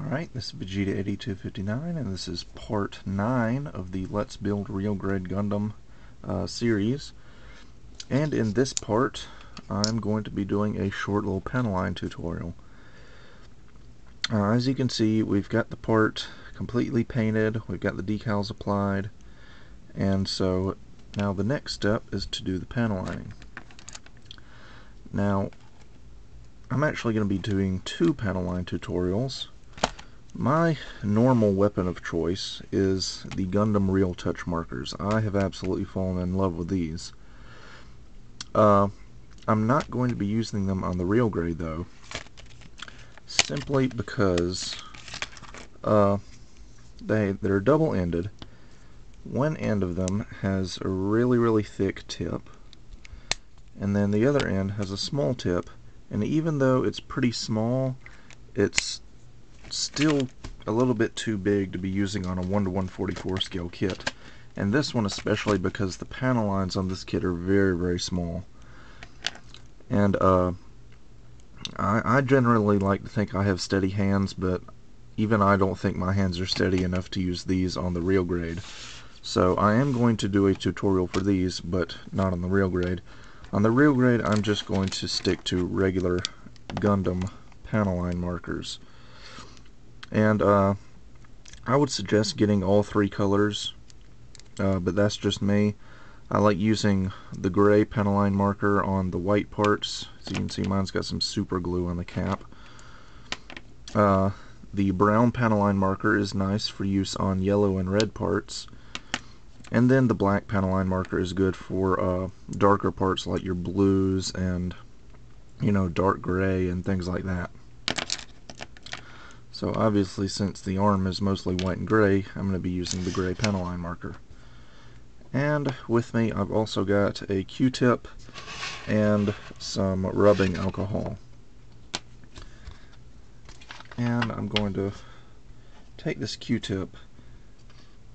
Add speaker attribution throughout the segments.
Speaker 1: Alright, this is Vegeta8259, and this is part 9 of the Let's Build Real Grade Gundam series. And in this part, I'm going to be doing a short little panel line tutorial. As you can see, we've got the part completely painted, we've got the decals applied, and so now the next step is to do the panel lining. Now, I'm actually going to be doing 2 panel line tutorials. My normal weapon of choice is the Gundam Real Touch markers. I have absolutely fallen in love with these. I'm not going to be using them on the real grade though, simply because they're double-ended. One end of them has a really thick tip, and then the other end has a small tip, and even though it's pretty small, it's still a little bit too big to be using on a 1:144 scale kit, and this one especially because the panel lines on this kit are very small. And I generally like to think I have steady hands, but even I don't think my hands are steady enough to use these on the real grade. So I am going to do a tutorial for these, but not on the real grade. On the real grade, I'm just going to stick to regular Gundam panel line markers. And I would suggest getting all 3 colors, but that's just me. I like using the gray panel line marker on the white parts. As you can see, mine's got some super glue on the cap. The brown panel line marker is nice for use on yellow and red parts. And then the black panel line marker is good for darker parts like your blues and, you know, dark gray and things like that. So obviously, since the arm is mostly white and gray, I'm going to be using the gray panel line marker. And with me, I've also got a Q-tip and some rubbing alcohol. And I'm going to take this Q-tip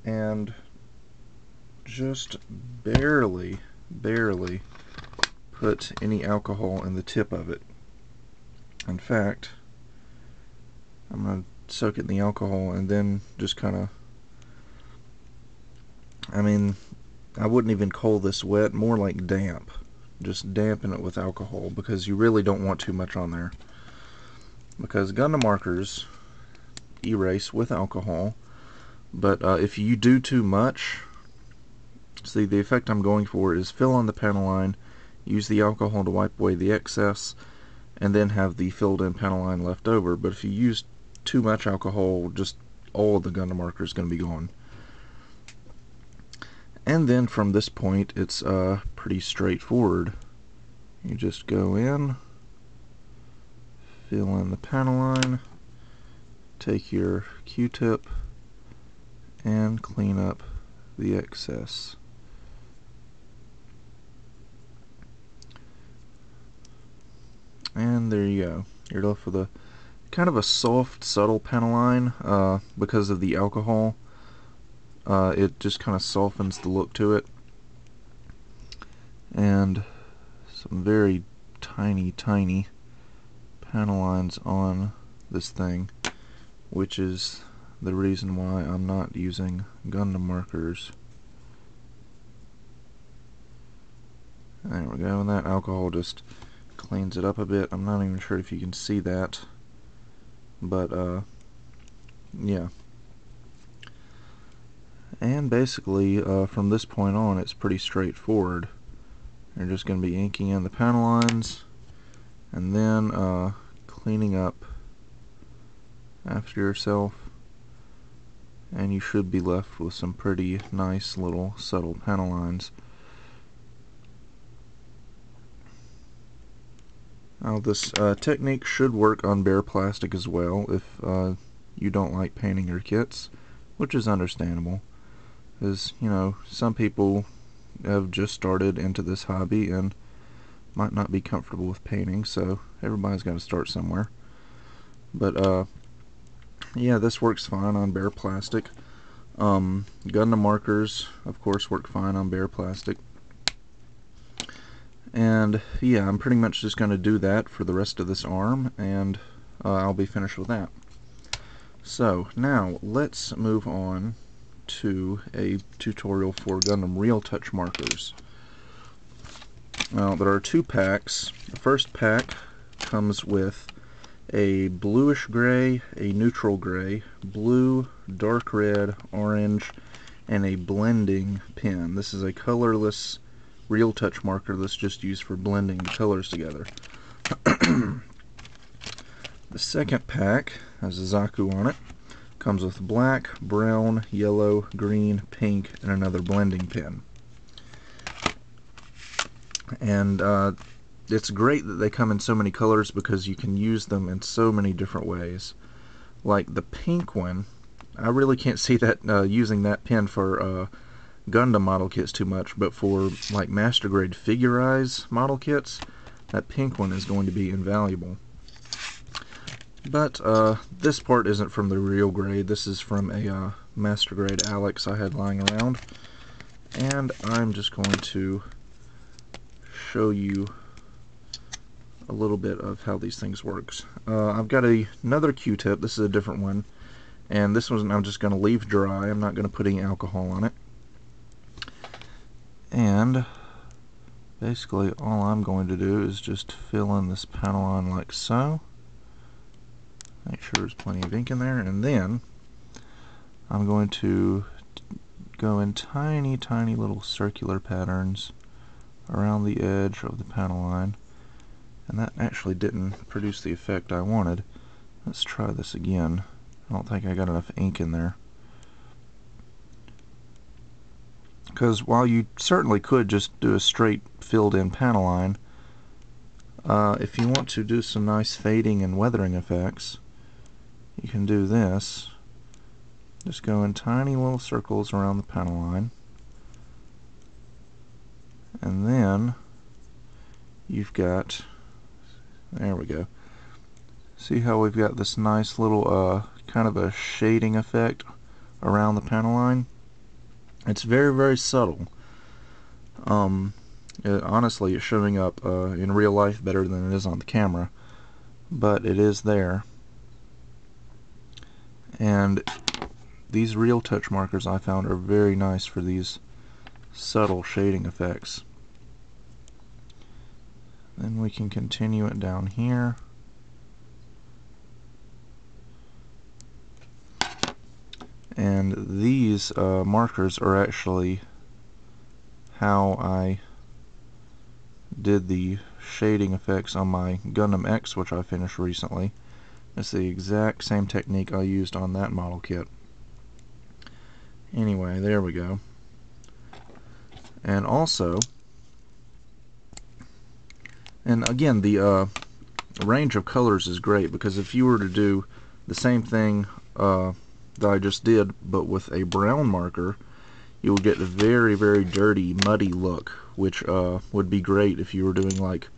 Speaker 1: and just barely put any alcohol in the tip of it. In fact, I'm going to soak it in the alcohol and then just kind of, I wouldn't even call this wet, more like damp. Just dampen it with alcohol, because you really don't want too much on there. Because Gundam markers erase with alcohol, but if you do too much, see, the effect I'm going for is fill on the panel line, use the alcohol to wipe away the excess, and then have the filled in panel line left over. But if you use too much alcohol, just all of the Gundam marker is going to be gone. And then from this point, it's pretty straightforward. You just go in, fill in the panel line, take your Q-tip, and clean up the excess. And there you go. You're left with a kind of a soft, subtle panel line because of the alcohol. It just kind of softens the look to it. And some very tiny panel lines on this thing, which is the reason why I'm not using Gundam markers. There we go, and that alcohol just cleans it up a bit. I'm not even sure if you can see that, but yeah. And basically, from this point on, it's pretty straightforward. You're just going to be inking in the panel lines, and then cleaning up after yourself, and you should be left with some pretty nice little subtle panel lines. Now, this technique should work on bare plastic as well if you don't like painting your kits, which is understandable. Because, you know, some people have just started into this hobby and might not be comfortable with painting, so everybody's got to start somewhere. But yeah, this works fine on bare plastic. Gundam markers, of course, work fine on bare plastic. And yeah, I'm pretty much just going to do that for the rest of this arm, and I'll be finished with that. So now let's move on to a tutorial for Gundam Real Touch markers. Now there are two packs. The first pack comes with a bluish gray, a neutral gray, blue, dark red, orange, and a blending pen. This is a colorless Real Touch marker that's just used for blending the colors together. The second pack has a Zaku on it. Comes with black, brown, yellow, green, pink, and another blending pen. And it's great that they come in so many colors because you can use them in so many different ways. Like the pink one, I really can't see that using that pen for Gundam model kits too much, but for like master grade figurize model kits, that pink one is going to be invaluable. But this part isn't from the real grade. This is from a master grade Alex I had lying around, and I'm just going to show you a little bit of how these things works. I've got another Q-tip. This is a different one, and this one I'm just going to leave dry. I'm not going to put any alcohol on it. And basically all I'm going to do is just fill in this panel on like so. Make sure there's plenty of ink in there, and then I'm going to go in tiny, tiny little circular patterns around the edge of the panel line. And that actually didn't produce the effect I wanted. Let's try this again. I don't think I got enough ink in there. Because while you certainly could just do a straight filled in panel line, if you want to do some nice fading and weathering effects, you can do this. Just go in tiny little circles around the panel line, and then you've got, there we go. See how we've got this nice little kind of a shading effect around the panel line? It's very, very subtle. Honestly, it's showing up in real life better than it is on the camera, but it is there. And these Real Touch markers I found are very nice for these subtle shading effects. Then we can continue it down here. And these markers are actually how I did the shading effects on my Gundam X, which I finished recently. It's the exact same technique I used on that model kit. Anyway, there we go. And also, and again, the range of colors is great, because if you were to do the same thing that I just did, but with a brown marker, you would get a very, very dirty, muddy look, which would be great if you were doing like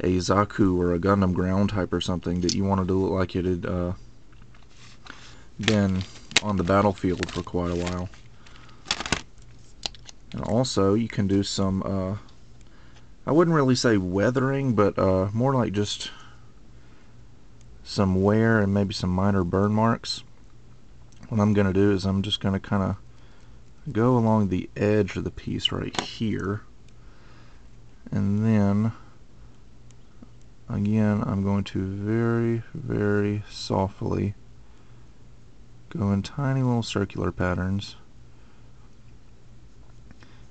Speaker 1: a Zaku or a Gundam ground type or something that you wanted to look like it had been on the battlefield for quite a while. And also you can do some, I wouldn't really say weathering, but more like just some wear and maybe some minor burn marks. What I'm going to do is I'm just going to kind of go along the edge of the piece right here, and then again I'm going to very, very softly go in tiny little circular patterns.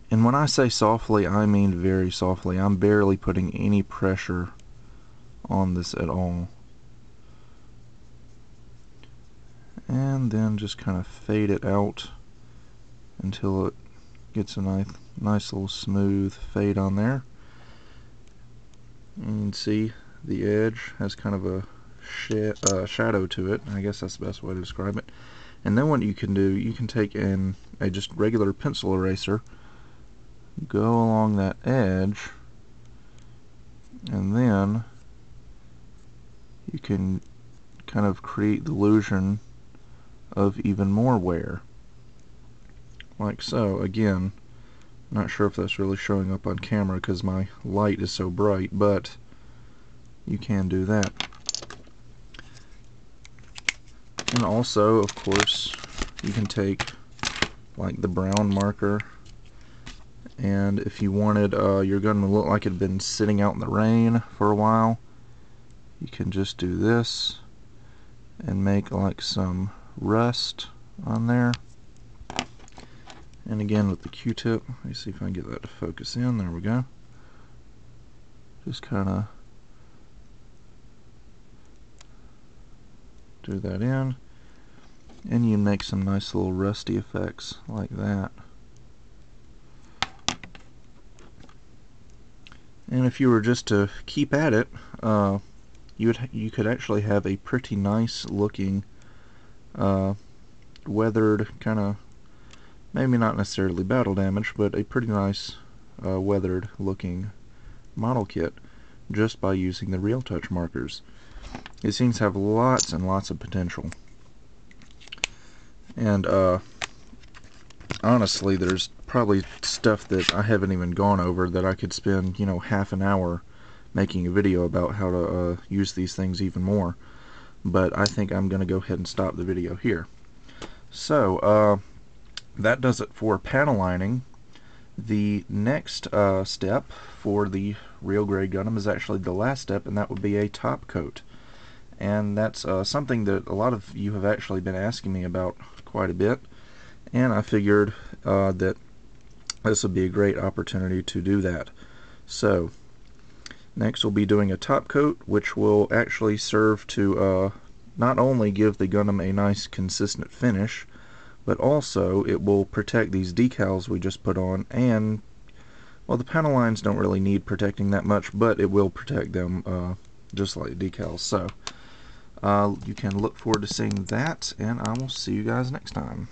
Speaker 1: And when I say softly, I mean very softly. I'm barely putting any pressure on this at all. And then just kind of fade it out until it gets a nice little smooth fade on there. And you can see the edge has kind of a shadow to it. I guess that's the best way to describe it. And then what you can do, you can take a just regular pencil eraser, go along that edge, and then you can kind of create the illusion of even more wear, like so. Again, not sure if that's really showing up on camera because my light is so bright, but you can do that. And also, of course, you can take like the brown marker, and if you wanted your gun to look like it had been sitting out in the rain for a while, you can just do this and make like some rust on there. And again with the Q-tip, let me see if I can get that to focus in. There we go. Just kind of do that in, and you make some nice little rusty effects like that. And if you were just to keep at it, you could actually have a pretty nice looking weathered, kind of, maybe not necessarily battle damage, but a pretty nice weathered looking model kit just by using the Real Touch markers. These things have lots and lots of potential. And honestly, there's probably stuff that I haven't even gone over that I could spend, you know, half an hour making a video about how to use these things even more. But I think I'm going to go ahead and stop the video here. So that does it for panel lining. The next step for the real grade Gundam is actually the last step, and that would be a top coat. And that's something that a lot of you have actually been asking me about quite a bit, and I figured that this would be a great opportunity to do that. So next we'll be doing a top coat, which will actually serve to not only give the Gundam a nice consistent finish, but also it will protect these decals we just put on. And well, the panel lines don't really need protecting that much, but it will protect them just like decals. So you can look forward to seeing that, and I will see you guys next time.